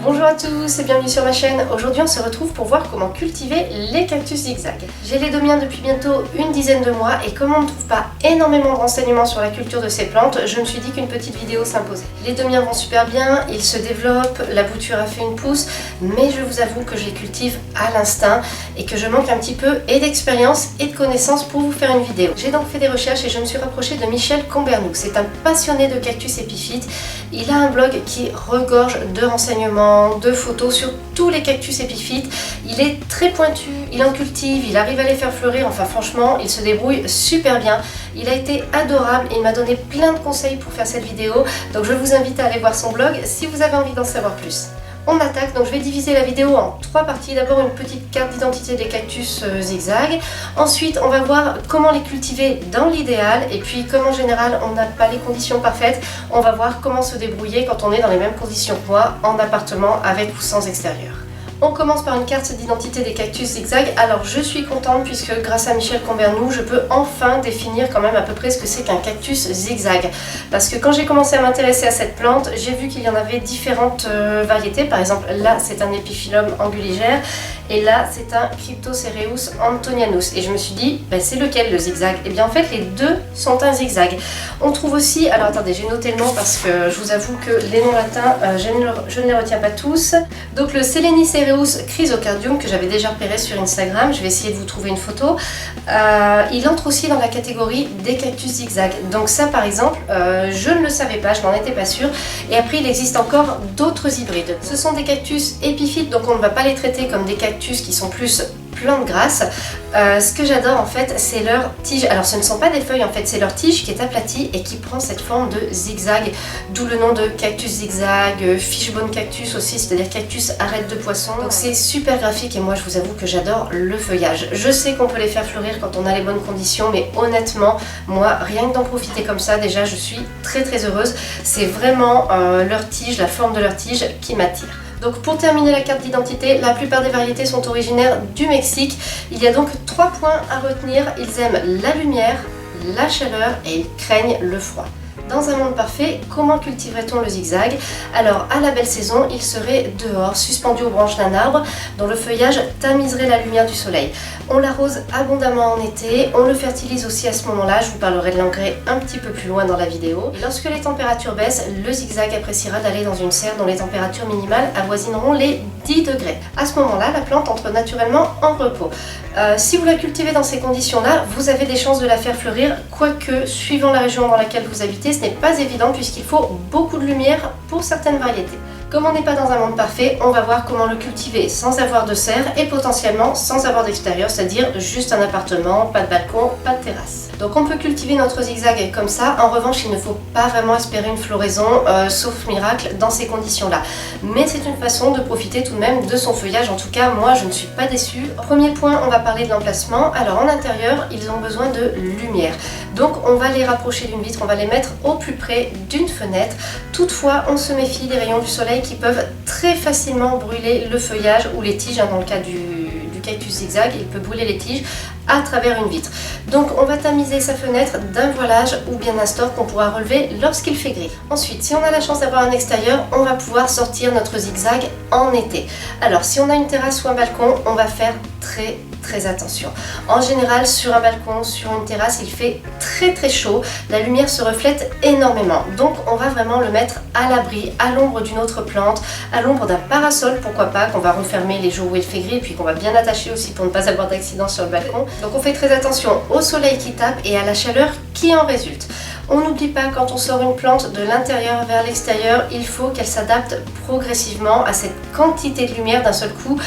Bonjour à tous et bienvenue sur ma chaîne. Aujourd'hui on se retrouve pour voir comment cultiver les cactus zigzag. J'ai les domiens depuis bientôt une dizaine de mois et comme on ne trouve pas énormément de renseignements sur la culture de ces plantes, je me suis dit qu'une petite vidéo s'imposait. Les domiens vont super bien, ils se développent, la bouture a fait une pousse, mais je vous avoue que je les cultive à l'instinct et que je manque un petit peu et d'expérience et de connaissances pour vous faire une vidéo. J'ai donc fait des recherches et je me suis rapprochée de Michel Combernou. C'est un passionné de cactus épiphytes. Il a un blog qui regorge de renseignements, de photos sur tous les cactus épiphytes. Il est très pointu, il en cultive, il arrive à les faire fleurir, enfin franchement il se débrouille super bien. Il a été adorable et il m'a donné plein de conseils pour faire cette vidéo, donc je vous invite à aller voir son blog si vous avez envie d'en savoir plus. On attaque, donc je vais diviser la vidéo en 3 parties. D'abord une petite carte d'identité des cactus zigzag. Ensuite on va voir comment les cultiver dans l'idéal. Et puis comme en général on n'a pas les conditions parfaites, on va voir comment se débrouiller quand on est dans les mêmes conditions que moi, en appartement avec ou sans extérieur. On commence par une carte d'identité des cactus zigzag. Alors je suis contente puisque grâce à Michel Combernou, je peux enfin définir quand même à peu près ce que c'est qu'un cactus zigzag. Parce que quand j'ai commencé à m'intéresser à cette plante, j'ai vu qu'il y en avait différentes variétés. Par exemple là c'est un Epiphyllum anguligère et là c'est un Cryptocereus antonianus. Et je me suis dit, ben, c'est lequel le zigzag? Et bien en fait les deux sont un zigzag. On trouve aussi, alors attendez j'ai noté le nom parce que je vous avoue que les noms latins je ne les retiens pas tous. Donc le Selenicereus chrysocardium que j'avais déjà repéré sur Instagram, je vais essayer de vous trouver une photo. Il entre aussi dans la catégorie des cactus zigzag. Donc ça par exemple, je ne le savais pas, je n'en étais pas sûre. Et après il existe encore d'autres hybrides. Ce sont des cactus épiphytes, donc on ne va pas les traiter comme des cactus qui sont plus plantes grasses. Ce que j'adore en fait c'est leur tige. Alors ce ne sont pas des feuilles en fait, c'est leur tige qui est aplatie et qui prend cette forme de zigzag, d'où le nom de cactus zigzag, fishbone cactus aussi, c'est-à-dire cactus arête de poisson. Donc c'est super graphique et moi je vous avoue que j'adore le feuillage. Je sais qu'on peut les faire fleurir quand on a les bonnes conditions, mais honnêtement moi rien que d'en profiter comme ça déjà je suis très heureuse. C'est vraiment leur tige, la forme de leur tige qui m'attire. Donc pour terminer la carte d'identité, la plupart des variétés sont originaires du Mexique. Il y a donc 3 points à retenir. Ils aiment la lumière, la chaleur et ils craignent le froid. Dans un monde parfait, comment cultiverait-on le zigzag? Alors à la belle saison, il serait dehors, suspendu aux branches d'un arbre dont le feuillage tamiserait la lumière du soleil. On l'arrose abondamment en été, on le fertilise aussi à ce moment-là, je vous parlerai de l'engrais un petit peu plus loin dans la vidéo. Et lorsque les températures baissent, le zigzag appréciera d'aller dans une serre dont les températures minimales avoisineront les 10 degrés. À ce moment-là, la plante entre naturellement en repos. Si vous la cultivez dans ces conditions-là, vous avez des chances de la faire fleurir, quoique, suivant la région dans laquelle vous habitez, ce n'est pas évident puisqu'il faut beaucoup de lumière pour certaines variétés. Comme on n'est pas dans un monde parfait, on va voir comment le cultiver sans avoir de serre et potentiellement sans avoir d'extérieur, c'est-à-dire juste un appartement, pas de balcon, pas de terrasse. Donc on peut cultiver notre zigzag comme ça. En revanche, il ne faut pas vraiment espérer une floraison, sauf miracle, dans ces conditions-là. Mais c'est une façon de profiter tout de même de son feuillage. En tout cas, moi, je ne suis pas déçue. Premier point, on va parler de l'emplacement. Alors en intérieur, ils ont besoin de lumière. Donc on va les rapprocher d'une vitre, on va les mettre au plus près d'une fenêtre. Toutefois, on se méfie des rayons du soleil qui peuvent très facilement brûler le feuillage ou les tiges. Dans le cas du cactus zigzag, il peut brûler les tiges à travers une vitre. Donc on va tamiser sa fenêtre d'un voilage ou bien d'un store qu'on pourra relever lorsqu'il fait gris. Ensuite, si on a la chance d'avoir un extérieur, on va pouvoir sortir notre zigzag en été. Alors si on a une terrasse ou un balcon, on va faire très attention. En général, sur un balcon, sur une terrasse, il fait très chaud. La lumière se reflète énormément. Donc on va vraiment le mettre à l'abri, à l'ombre d'une autre plante, à l'ombre d'un parasol, pourquoi pas, qu'on va refermer les jours où il fait gris, puis qu'on va bien attacher aussi pour ne pas avoir d'accident sur le balcon. Donc on fait très attention au soleil qui tape et à la chaleur qui en résulte. On n'oublie pas, quand on sort une plante de l'intérieur vers l'extérieur, il faut qu'elle s'adapte progressivement à cette quantité de lumière d'un seul coup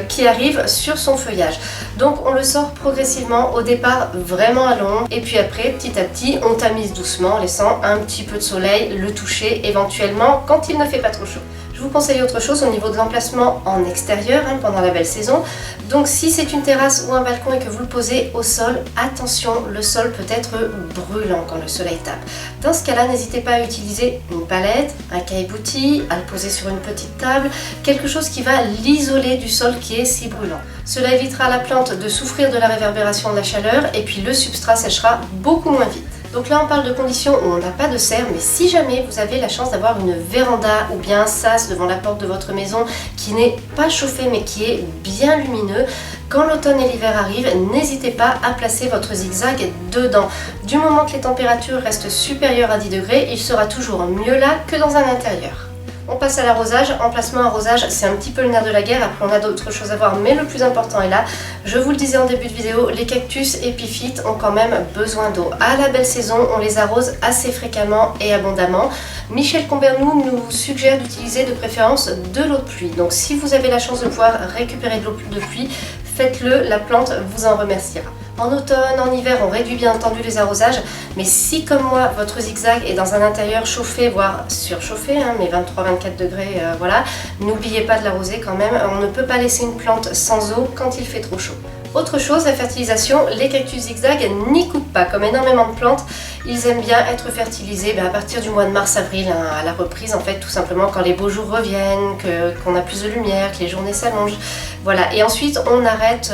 qui arrive sur son feuillage. Donc on le sort progressivement, au départ vraiment à l'ombre, et puis après petit à petit on tamise doucement en laissant un petit peu de soleil le toucher éventuellement quand il ne fait pas trop chaud. Je vous conseille autre chose au niveau de l'emplacement en extérieur pendant la belle saison. Donc si c'est une terrasse ou un balcon et que vous le posez au sol, attention, le sol peut être brûlant quand le soleil tape. Dans ce cas-là, n'hésitez pas à utiliser une palette, un caillebotis, à le poser sur une petite table, quelque chose qui va l'isoler du sol qui est si brûlant. Cela évitera à la plante de souffrir de la réverbération de la chaleur et puis le substrat séchera beaucoup moins vite. Donc là on parle de conditions où on n'a pas de serre, mais si jamais vous avez la chance d'avoir une véranda ou bien un sas devant la porte de votre maison qui n'est pas chauffé mais qui est bien lumineux, quand l'automne et l'hiver arrivent, n'hésitez pas à placer votre zigzag dedans. Du moment que les températures restent supérieures à 10 degrés, il sera toujours mieux là que dans un intérieur. On passe à l'arrosage. Emplacement arrosage, c'est un petit peu le nerf de la guerre. Après, on a d'autres choses à voir, mais le plus important est là. Je vous le disais en début de vidéo, les cactus épiphytes ont quand même besoin d'eau. À la belle saison, on les arrose assez fréquemment et abondamment. Michel Combernou nous suggère d'utiliser de préférence de l'eau de pluie. Donc, si vous avez la chance de pouvoir récupérer de l'eau de pluie, faites-le, la plante vous en remerciera. En automne, en hiver, on réduit bien entendu les arrosages, mais si comme moi, votre zigzag est dans un intérieur chauffé, voire surchauffé, mais 23-24 degrés, voilà, n'oubliez pas de l'arroser quand même. On ne peut pas laisser une plante sans eau quand il fait trop chaud. Autre chose, la fertilisation, les cactus zigzag n'y coupent pas, comme énormément de plantes. Ils aiment bien être fertilisés à partir du mois de mars-avril, à la reprise en fait, tout simplement quand les beaux jours reviennent, qu'on a plus de lumière, que les journées s'allongent. Voilà, et ensuite on arrête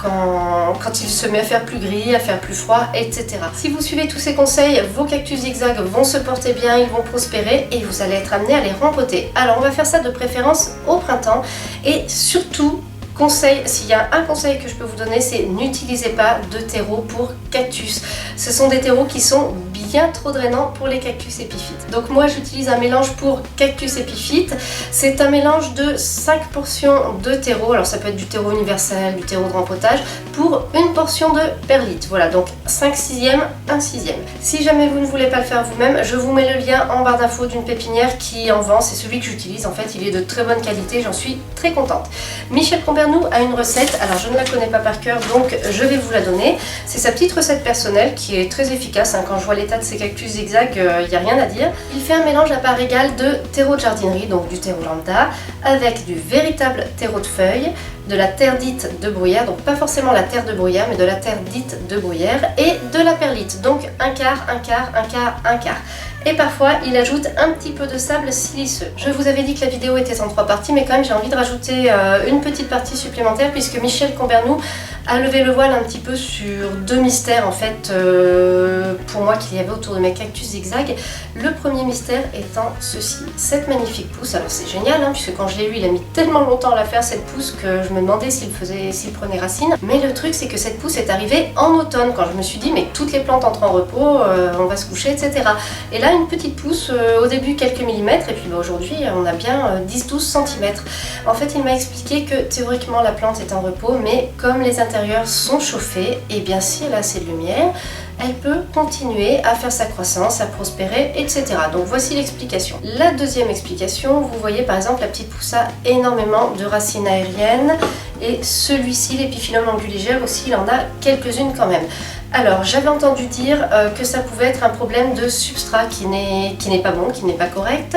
quand il se met à faire plus gris, à faire plus froid, etc. Si vous suivez tous ces conseils, vos cactus zigzag vont se porter bien, ils vont prospérer et vous allez être amené à les rempoter. Alors on va faire ça de préférence au printemps et surtout, s'il y a un conseil que je peux vous donner, c'est n'utilisez pas de terreau pour cactus. Ce sont des terreaux qui sont bien trop drainants pour les cactus épiphytes. Donc moi j'utilise un mélange pour cactus épiphytes. C'est un mélange de 5 portions de terreau. Alors ça peut être du terreau universel, du terreau de rempotage, pour une portion de perlite. Voilà, donc 5/6, 1/6. Si jamais vous ne voulez pas le faire vous-même, je vous mets le lien en barre d'infos d'une pépinière qui en vend. C'est celui que j'utilise. En fait, il est de très bonne qualité. J'en suis très contente. Michel Combernou a une recette. Alors je ne la connais pas par cœur, donc je vais vous la donner. C'est sa petite recette personnelle qui est très efficace. Quand je vois l'état de ces cactus zigzag, il n'y a rien à dire. Il fait un mélange à part égale de terreau de jardinerie, donc du terreau lambda, avec du véritable terreau de feuilles, de la terre dite de bruyère, donc pas forcément la terre de bruyère, mais de la terre dite de bruyère, et de la perlite, donc un quart, un quart, un quart, un quart. Et parfois, il ajoute un petit peu de sable siliceux. Je vous avais dit que la vidéo était en 3 parties, mais quand même j'ai envie de rajouter une petite partie supplémentaire, puisque Michel Combernou a levé le voile un petit peu sur 2 mystères en fait, pour moi qu'il y avait autour de mes cactus zigzag. Le premier mystère étant ceci, cette magnifique pousse. Alors c'est génial, puisque quand je l'ai eu, il a mis tellement longtemps à la faire cette pousse que je me demandais s'il prenait racine. Mais le truc c'est que cette pousse est arrivée en automne, quand je me suis dit mais toutes les plantes entrent en repos, on va se coucher, etc. Et là une petite pousse, au début quelques millimètres, et puis aujourd'hui on a bien 10-12 cm. En fait il m'a expliqué que théoriquement la plante est en repos, mais comme les intérieurs sont chauffés, et bien si elle a assez de lumière, elle peut continuer à faire sa croissance, à prospérer, etc. Donc voici l'explication. La deuxième explication, vous voyez par exemple la petite pousse a énormément de racines aériennes, et celui-ci, l'épiphyllum anguligère aussi, il en a quelques-unes quand même. Alors j'avais entendu dire que ça pouvait être un problème de substrat qui n'est pas bon, qui n'est pas correct.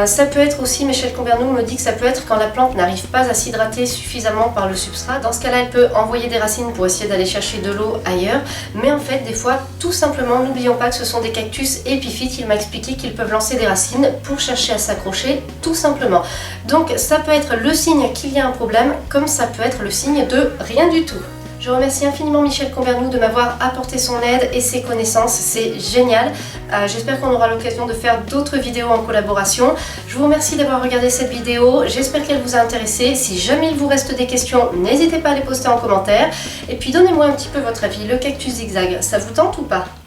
Ça peut être aussi, Michel Combernou me dit que ça peut être quand la plante n'arrive pas à s'hydrater suffisamment par le substrat. Dans ce cas-là, elle peut envoyer des racines pour essayer d'aller chercher de l'eau ailleurs. Mais en fait, des fois, tout simplement, n'oublions pas que ce sont des cactus épiphytes. Il m'a expliqué qu'ils peuvent lancer des racines pour chercher à s'accrocher, tout simplement. Donc ça peut être le signe qu'il y a un problème, comme ça peut être le signe de rien du tout. Je remercie infiniment Michel Combernou de m'avoir apporté son aide et ses connaissances, c'est génial. J'espère qu'on aura l'occasion de faire d'autres vidéos en collaboration. Je vous remercie d'avoir regardé cette vidéo, j'espère qu'elle vous a intéressé. Si jamais il vous reste des questions, n'hésitez pas à les poster en commentaire. Et puis donnez-moi un petit peu votre avis, le cactus zigzag, ça vous tente ou pas ?